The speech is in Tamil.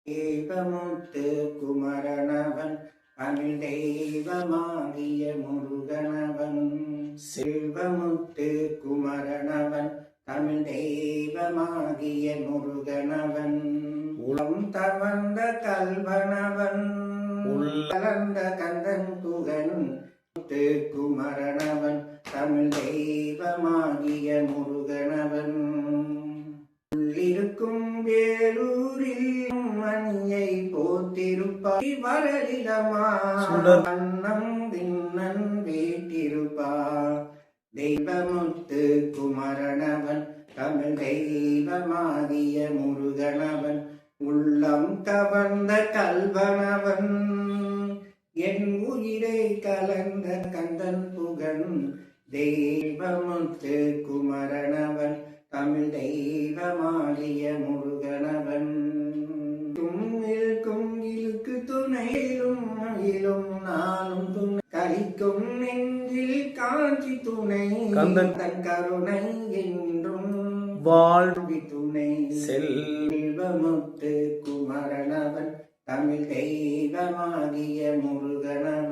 தெய்வமுத்து குமரனவன் தமிழ் தெய்வமாகிய முருகனவன். செல்வமுத்து குமரனவன் தமிழ் தெய்வமாகிய முருகனவன். உளம் தவந்த கல்வனவன் கலந்த கந்தன் புகன். முத்து குமரனவன் தமிழ் தெய்வமாகிய முருகனவன். உள்ளிருக்கும் வேலூரில் மணியை போத்திருப்பாய் வரலிடமா அன்னம் தின்னன் வீட்டிருப்பா. தெய்வமுத்து குமரனவன் தமிழ் தெய்வமாகிய முருகனவன். உள்ளம் கவர்ந்த கல்வனவன் என் உயிரை கலந்த கந்தன் புகன். தெய்வமுத்து குமரனவன் தமிழ் தெய்வமாகிய முருகனவன். இருக்கும் இழுக்கு துணையிலும் மயிலும் நாளும் துணை கலிக்கும் நெஞ்சில் காட்சி துணை. கந்தன் கருணை என்றும் வாழ்வி துணை. செல்வமுத்து குமரனவன் தமிழ் தெய்வமாகிய முருகனவன்.